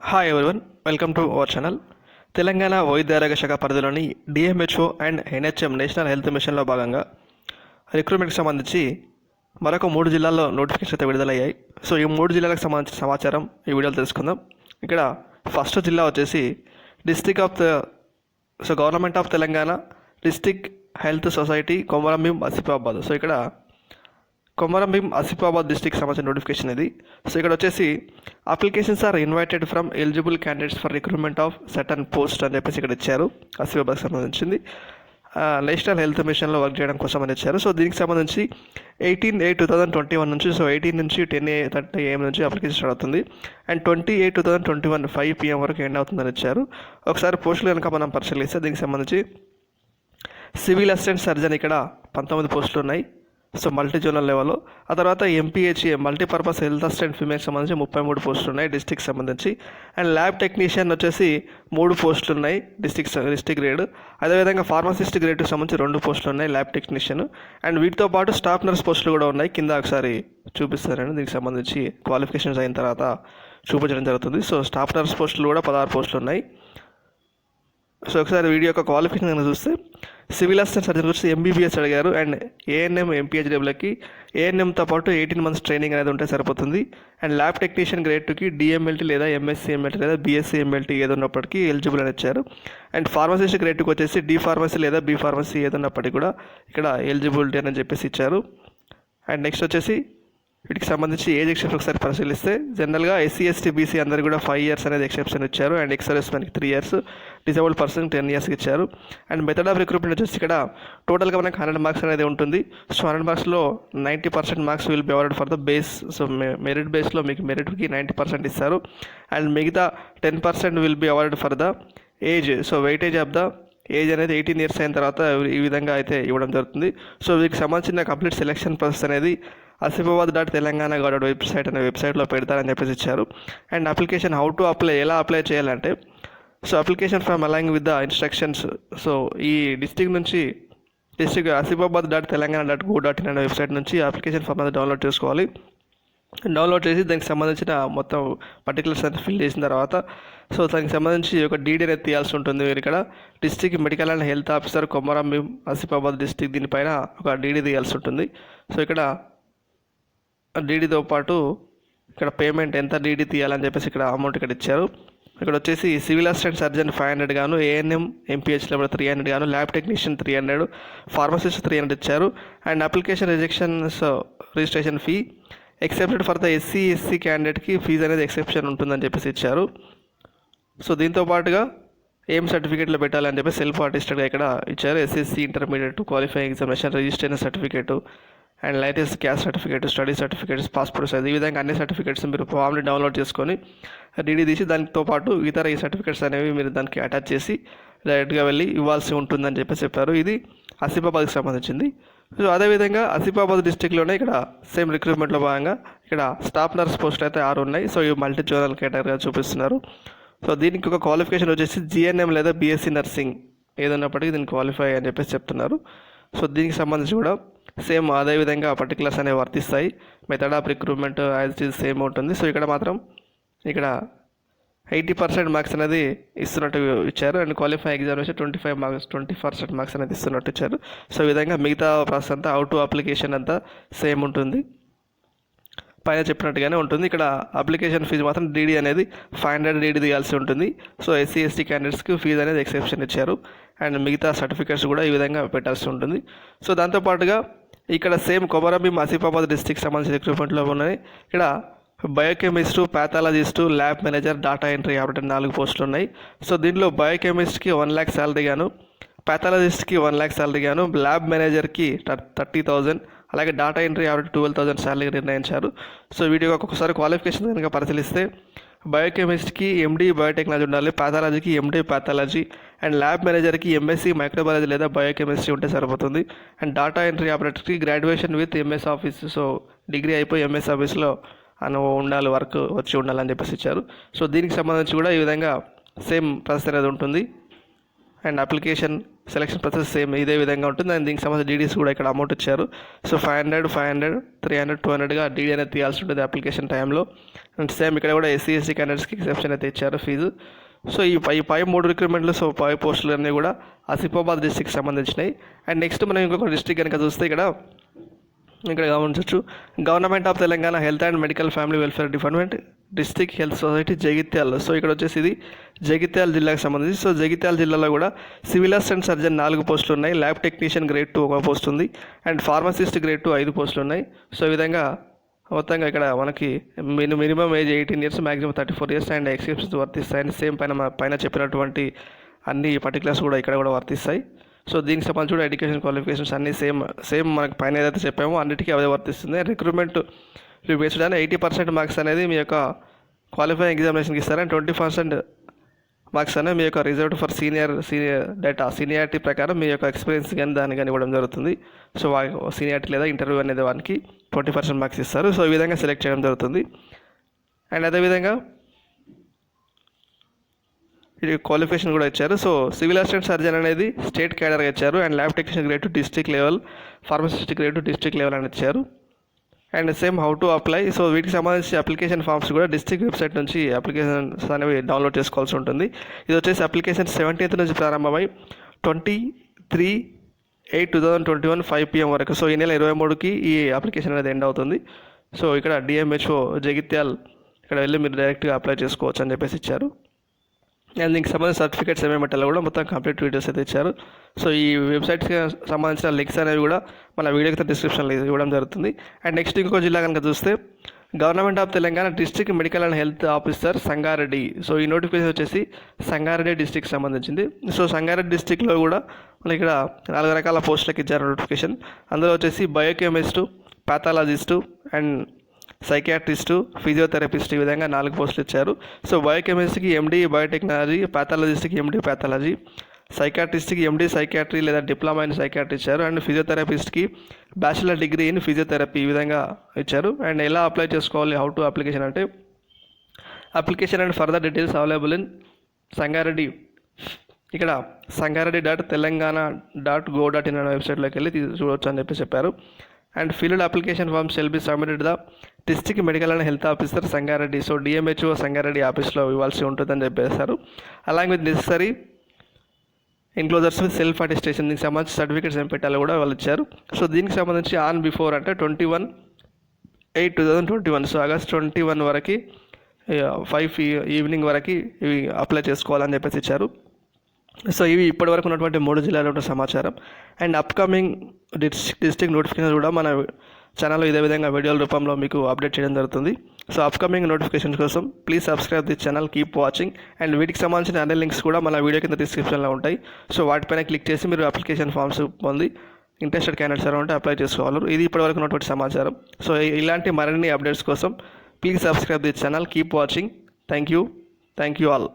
Hi everyone, welcome to our channel. Telangana వైద్య ఆరోగ్య శాఖ పరిధిలోని DMHO and NHM national health మిషన్లో భాగంగా రిక్రూట్మెంట్కి సంబంధించి మరొక 3 జిల్లాల్లో నోటిఫికేషన్ అయితే విడుదలయ్యాయి. సో ఈ 3 జిల్లాలకు సంబంధించిన సమాచారం ఈ వీడియోలో తెలుసుకుందాం. ఇక్కడ ఫస్ట్ జిల్లా వచ్చేసి government of Telangana district health society Komaram Bheem Asifabad. So ఇక్కడ కొమరంభీం ఆసిఫాబాద్ డిస్ట్రిక్ట్ సంబంధించిన నోటిఫికేషన్ ఇది. సో ఇక్కడ వచ్చేసి applications are invited from eligible candidates for recruitment of certain post అని చెప్పేసి ఇక్కడ ఇచ్చారు. ఆసిఫాబాద్కి సంబంధించింది నేషనల్ హెల్త్ మిషన్లో వర్క్ చేయడం కోసం అని ఇచ్చారు. సో దీనికి సంబంధించి 18/8/2021 నుంచి 18 నుంచి 10:30 AM నుంచి అప్లికేషన్ స్టార్ట్ అవుతుంది. అండ్ 20/8/2021 5 PM వరకు ఎండ్ అవుతుందని ఇచ్చారు. ఒకసారి పోస్టులు కనుక మనం పరిశీలిస్తే దీనికి సంబంధించి సివిల్ అసిస్టెంట్ సర్జన్ ఇక్కడ 19 పోస్టులు ఉన్నాయి. సో మల్టీ జోనల్ లెవెల్లో. ఆ తర్వాత ఎంపీహెచ్ఏ మల్టీపర్పస్ హెల్త్ అసిస్టెంట్ ఫీమేల్కి సంబంధించి 33 పోస్టులు ఉన్నాయి డిస్ట్రిక్ట్ సంబంధించి. అండ్ ల్యాబ్ టెక్నీషియన్ వచ్చేసి 3 పోస్టులు ఉన్నాయి డిస్ట్రిక్ట్ గ్రేడ్. అదేవిధంగా ఫార్మసిస్ట్ గ్రేడ్కి సంబంధించి 2 పోస్టులు ఉన్నాయి ల్యాబ్ టెక్నీషియన్. అండ్ వీటితో పాటు స్టాఫ్ నర్స్ పోస్టులు కూడా ఉన్నాయి. కింద ఒకసారి చూపిస్తారండి, దీనికి సంబంధించి క్వాలిఫికేషన్స్ అయిన తర్వాత చూపించడం జరుగుతుంది. సో స్టాఫ్ నర్స్ పోస్టులు కూడా 16 పోస్టులు ఉన్నాయి. సో ఒకసారి వీడియో యొక్క క్వాలిఫికేషన్ కనుక చూస్తే సివిల్ అసిస్టెంట్ సర్జన్ వచ్చి ఎంబీబీఎస్ అడిగారు. అండ్ ఏఎన్ఎం ఎంపీహెచ్డబ్ల్యూకి ఏఎన్ఎంతో పాటు 18 months ట్రైనింగ్ అనేది ఉంటే సరిపోతుంది. అండ్ ల్యాబ్ టెక్నీషియన్ గ్రేడ్ 2కి డిఎంఎల్టీ లేదా ఎంఎస్సీ ఎంఎల్టీ లేదా బీఎస్సీ ఎంఎల్టీ ఏదున్నప్పటికీ ఎలిజిబుల్ అని ఇచ్చారు. అండ్ ఫార్మసిస్ట్ గ్రేడ్ 2కి వచ్చేసి డి ఫార్మసీ లేదా బీ ఫార్మసీ ఏదున్నప్పటికీ కూడా ఇక్కడ ఎలిజిబిలిటీ అని చెప్పేసి ఇచ్చారు. అండ్ నెక్స్ట్ వచ్చేసి వీటికి సంబంధించి ఏజ్ ఎక్సెప్షన్ ఒకసారి పరిశీలిస్తే జనరల్గా ఎస్సీ ఎస్టీ బీసీ అందరూ కూడా 5 years అనేది ఎక్సెప్షన్ ఇచ్చారు. అండ్ ఎక్స్ మనకి 3 years, డిసేబుల్డ్ పర్సన్ 10 years ఇచ్చారు. అండ్ మెథడ్ ఆఫ్ రిక్రూట్మెంట్ వచ్చేసి ఇక్కడ టోటల్గా మనకు 100 marks అనేది ఉంటుంది. సో 100 marksలో 90% marks will be awarded for the base. So merit బేస్లో మీకు మెరిట్కి 90% ఇస్తారు. అండ్ మిగతా 10% will be awarded for the age. So weightage of the age అనేది 18 years అయిన తర్వాత ఈ విధంగా అయితే ఇవ్వడం జరుగుతుంది. సో వీటికి సంబంధించిన కంప్లీట్ సెలెక్షన్ ప్రాసెస్ అనేది asifabaad.telangana.gov వెబ్సైట్ అనే వెబ్సైట్లో పెడతారని చెప్పేసి ఇచ్చారు. And application how to apply, ఎలా అప్లై చేయాలంటే so application from along with the instructions. So ఈ డిస్ట్రిక్ట్ నుంచి asifabaad.telangana.gov.in అనే వెబ్సైట్ నుంచి అప్లికేషన్ ఫామ్ అనేది డౌన్లోడ్ చేసుకోవాలి. డౌన్లోడ్ చేసి దానికి సంబంధించిన మొత్తం పర్టికులర్స్ అనేది ఫిల్ చేసిన తర్వాత సో దానికి సంబంధించి ఒక డీడీ అనేది తీయాల్సి ఉంటుంది. మీరు ఇక్కడ district medical and health officer Komaram Bheem Asifabad district దీనిపైన ఒక డీడీ తీయాల్సి ఉంటుంది. సో ఇక్కడ డీడీతో పాటు ఇక్కడ పేమెంట్ ఎంత డీడీ తీయాలని చెప్పేసి ఇక్కడ అమౌంట్ ఇక్కడ ఇచ్చారు. ఇక్కడ వచ్చేసి సివిల్ అసిస్టెంట్ సర్జన్ 500 గాను, ఏఎన్ఎం ఎంపీహెచ్ లెవెల్ 300 గాను, ల్యాబ్ టెక్నీషియన్ 300, ఫార్మసిస్ట్ 300 ఇచ్చారు. And application registration fee excepted for the SC క్యాండిడేట్కి ఫీజు అనేది ఎక్సెప్షన్ ఉంటుందని చెప్పేసి ఇచ్చారు. సో దీంతో పాటుగా ఏం సర్టిఫికేట్లో పెట్టాలని చెప్పి సెల్ఫ్ అటెస్టెడ్గా ఇక్కడ ఇచ్చారు. SSC intermediate qualifying examination registration certificate and latest caste certificate, study certificates, passport size, ఈ విధంగా అన్ని సర్టిఫికేట్స్ మీరు ఫామ్ని డౌన్లోడ్ చేసుకొని డీడీ తీసి దానితో పాటు ఇతర ఈ సర్టిఫికేట్స్ అనేవి మీరు దానికి అటాచ్ చేసి డైరెక్ట్గా వెళ్ళి ఇవ్వాల్సి ఉంటుందని చెప్పేసి చెప్పారు. ఇది ఆసిఫాబాద్కి సంబంధించింది. సో అదేవిధంగా ఆసిఫాబాద్ డిస్ట్రిక్ట్లోనే ఇక్కడ సేమ్ రిక్రూట్మెంట్లో భాగంగా ఇక్కడ స్టాఫ్ నర్స్ పోస్ట్ అయితే 6 ఉన్నాయి. సో ఇవి మల్టీ జోనల్ కేటగిరీగా చూపిస్తున్నారు. సో దీనికి ఒక క్వాలిఫికేషన్ వచ్చేసి జిఎన్ఎం లేదా బీఎస్సీ నర్సింగ్ ఏదన్నప్పటికీ దీనికి క్వాలిఫై అని చెప్పేసి చెప్తున్నారు. సో దీనికి సంబంధించి కూడా సేమ్ అదేవిధంగా పర్టికులర్స్ అనేవి వర్తిస్తాయి. Method of recruitment as it is same ఉంటుంది. సో ఇక్కడ మాత్రం ఇక్కడ 80% మార్క్స్ అనేది ఇస్తున్నట్టు ఇచ్చారు. అండ్ క్వాలిఫై ఎగ్జామినేషన్ 20% మార్క్స్ అనేది ఇస్తున్నట్టు ఇచ్చారు. సో ఈ విధంగా మిగతా ప్రాసెస్ అంతా అవుట్ టు అప్లికేషన్ అంతా సేమ్ ఉంటుంది, పైన చెప్పినట్టుగానే ఉంటుంది. ఇక్కడ అప్లికేషన్ ఫీజు మాత్రం డీడీ అనేది 500 డీడీ తీయాల్సి ఉంటుంది. సో ఎస్సీ ఎస్టీ క్యాండిడేట్స్కి ఫీజు అనేది ఎక్సెప్షన్ ఇచ్చారు. అండ్ మిగతా సర్టిఫికేట్స్ కూడా ఈ విధంగా పెట్టాల్సి ఉంటుంది. సో దాంతోపాటుగా ఇక్కడ సేమ్ కొమరంభీం ఆసిఫాబాద్ డిస్ట్రిక్ట్ సంబంధించిన రిక్రూట్మెంట్లో ఉన్నాయి. ఇక్కడ biochemist, pathologist, lab manager, data entry operator 4 పోస్టులు ఉన్నాయి. సో దీంట్లో బయోకెమిస్ట్కి 1 lakh శాలరీ గాను, ప్యాథాలజిస్ట్కి 1 lakh శాలరీ గాను, ల్యాబ్ మేనేజర్కి 30,000, అలాగే డేటా ఎంట్రీ ఆపరేటర్ 12,000 శాలరీ నిర్ణయించారు. సో వీటికి ఒక్కొక్కసారి క్వాలిఫికేషన్ కనుక పరిశీలిస్తే బయోకెమిస్ట్కి ఎండీ బయోటెక్నాలజీ ఉండాలి, ప్యాథాలజీకి ఎండీ ప్యాథాలజీ, అండ్ ల్యాబ్ మేనేజర్కి ఎంఎస్సీ మైక్రోబయాలజీ లేదా బయోకెమిస్ట్రీ ఉంటే సరిపోతుంది. అండ్ డేటా ఎంట్రీ ఆపరేటర్కి graduation with MS office. So degree అయిపోయి ఎంఎస్ ఆఫీస్లో ఉండాలి, వర్క్ వచ్చి ఉండాలని చెప్పేసి ఇచ్చారు. సో దీనికి సంబంధించి కూడా ఈ విధంగా సేమ్ ప్రాసెస్ అనేది ఉంటుంది. And application selection process same ఇదే విధంగా ఉంటుంది. అండ్ దీనికి సంబంధించిన డీడీస్ కూడా ఇక్కడ అమౌంట్ ఇచ్చారు. సో 500, 300, 200గా డీడీ అనేది తీయాల్సి ఉంటుంది అప్లికేషన్ టైంలో. అండ్ సేమ్ ఇక్కడ కూడా ఎస్సీ ఎస్టీ క్యాండిడేట్స్కి ఎక్సెప్షన్ అయితే ఇచ్చారు ఫీజు. సో ఈ పై 3 రిక్రూట్మెంట్లు, సో 5 పోస్టులు అన్నీ కూడా ఆసిఫాబాద్ డిస్ట్రిక్ట్కి సంబంధించినవి. అండ్ నెక్స్ట్ మనం ఇంకొక డిస్ట్రిక్ట్ కనుక చూస్తే ఇక్కడ గమనించవచ్చు, government of Telangana health and medical family welfare department district health society Jagtial. So ఇక్కడ వచ్చేసి ఇది జగిత్యాల జిల్లాకు సంబంధించి. సో జగిత్యాల జిల్లాలో కూడా సివిల్ అసిస్టెంట్ సర్జన్ 4 పోస్టులు ఉన్నాయి, ల్యాబ్ టెక్నీషియన్ గ్రేడ్ 2 1 పోస్ట్ ఉంది, అండ్ ఫార్మసిస్ట్ గ్రేడ్ 2 5 పోస్టులు ఉన్నాయి. సో ఈ విధంగా మొత్తంగా ఇక్కడ మనకి minimum age 18 years, maximum 34 years and exceptions వర్తిస్తాయి. అండ్ సేమ్ పైన చెప్పినటువంటి అన్ని పర్టికులర్స్ కూడా ఇక్కడ కూడా వర్తిస్తాయి. సో దీనికి సంబంధించి కూడా ఎడ్యుకేషన్ క్వాలిఫికేషన్స్ అన్నీ సేమ్ మనకు పైన ఏదైతే చెప్పామో అన్నిటికీ అవే వర్తిస్తుంది. రిక్రూట్మెంట్ బేస్డ్ అని 80% మార్క్స్ అనేది మీ యొక్క క్వాలిఫైయింగ్ ఎగ్జామినేషన్కి ఇస్తారు. అండ్ 20% మార్క్స్ అనేవి మీ యొక్క రిజర్వ్డ్ ఫర్ సీనియారిటీ ప్రకారం మీ యొక్క ఎక్స్పీరియన్స్ కానీ దాన్ని కానీ ఇవ్వడం జరుగుతుంది. సో సీనియారిటీ లేదా ఇంటర్వ్యూ అనేది వానికి 20% మార్క్స్ ఇస్తారు. సో ఈ విధంగా సెలెక్ట్ చేయడం జరుగుతుంది. అండ్ అదేవిధంగా ఇది క్వాలిఫికేషన్ కూడా ఇచ్చారు. సో సివిల్ అసిస్టెంట్ సర్జన్ అనేది స్టేట్ క్యాడర్గా ఇచ్చారు. And lab technician grade 2 district level, pharmacist grade 2 district level అని ఇచ్చారు. And same how to apply. So వీటికి సంబంధించి అప్లికేషన్ ఫామ్స్ కూడా డిస్ట్రిక్ట్ వెబ్సైట్ నుంచి అప్లికేషన్స్ అనేవి డౌన్లోడ్ చేసుకోవాల్సి ఉంటుంది. ఇది వచ్చేసి అప్లికేషన్ 17th నుంచి ప్రారంభమై 23/8/2021 5 PM వరకు. సో ఈ నెల 23కి ఈ అప్లికేషన్ అనేది ఎండ్ అవుతుంది. సో ఇక్కడ డిఎంహెచ్ఓ జగిత్యాల్ ఇక్కడ వెళ్ళి మీరు డైరెక్ట్గా అప్లై చేసుకోవచ్చు అని చెప్పేసి ఇచ్చారు. అండ్ దీనికి సంబంధించిన సర్టిఫికేట్స్ ఏమేమి పెట్టాలో కూడా మొత్తం కంప్లీట్ వీడియోస్ అయితే ఇచ్చారు. సో ఈ వెబ్సైట్స్కి సంబంధించిన లింక్స్ అనేవి కూడా మన వీడియో కింద డిస్క్రిప్షన్లో ఇవ్వడం జరుగుతుంది. అండ్ నెక్స్ట్ ఇంకో జిల్లా కనుక చూస్తే government of Telangana district medical and health officer Sangareddy. So ఈ నోటిఫికేషన్ వచ్చేసి సంగారెడ్డి డిస్ట్రిక్ట్ సంబంధించింది. సో సంగారెడ్డి డిస్ట్రిక్ట్లో కూడా మనకి ఇక్కడ 4 రకాల పోస్టులకు ఇచ్చారు నోటిఫికేషన్. అందులో వచ్చేసి biochemist, pathologist and psychiatrist, physiotherapist ఈ విధంగా 4 పోస్టులు ఇచ్చారు. సో బయోకెమిస్ట్రీకి ఎండి బయోటెక్నాలజీ, పాథాలజిస్ట్కి ఎండి పాథాలజీ, సైకాట్రిస్ట్కి ఎండి సైకాట్రీ లేదా డిప్లొమా ఇన్ సైకాట్రీ ఇచ్చారు. అండ్ ఫిజియోథెరపిస్ట్కి బ్యాచిలర్ డిగ్రీ ఇన్ ఫిజియోథెరపీ ఈ విధంగా ఇచ్చారు. అండ్ ఎలా అప్లై చేసుకోవాలి, హౌ టు అప్లికేషన్ అంటే application and further details available in Sangareddy. ఇక్కడ sangareddy.telangana.go.in అనే వెబ్సైట్లోకి వెళ్ళి చూడవచ్చు అని చెప్పారు. And filled application form shall be submitted the district medical and health officer Sangareddy. So DMHO Sangareddy ఆఫీస్లో ఇవ్వాల్సి ఉంటుందని చెప్పేశారు. Along with necessary enclosures with self attestation, దీనికి సంబంధించి సర్టిఫికేట్స్ ఏం పెట్టాలో కూడా వాళ్ళు ఇచ్చారు. సో దీనికి సంబంధించి ఆన్ బిఫోర్ అంటే 21/8/2021, సో ఆగస్ట్ 21 వరకు 5 ఈవినింగ్ వరకు ఇవి అప్లై చేసుకోవాలని చెప్పేసి ఇచ్చారు. సో ఇవి ఇప్పటివరకు ఉన్నటువంటి 3 జిల్లాలో ఉన్న సమాచారం. అండ్ అప్కమింగ్ డిస్ట్రిక్ట్ నోటిఫికేషన్ కూడా మన ఛానల్లో ఇదే విధంగా వీడియోల రూపంలో మీకు అప్డేట్ చేయడం జరుగుతుంది. సో అప్కమింగ్ నోటిఫికేషన్స్ కోసం please subscribe this channel, keep watching. And వీటికి సంబంధించిన అన్ని లింక్స్ కూడా మన వీడియో కింద డిస్క్రిప్షన్లో ఉంటాయి. సో వాటిపైన క్లిక్ చేసి మీరు అప్లికేషన్ ఫామ్స్ పొంది ఇంట్రెస్టెడ్ క్యాండిడేట్స్ ఉంటే అప్లై చేసుకోవాలి. ఇది ఇప్పటివరకు ఉన్నటువంటి సమాచారం. సో ఇలాంటి మరిన్ని అప్డేట్స్ కోసం please subscribe this channel, keep watching. Thank you all.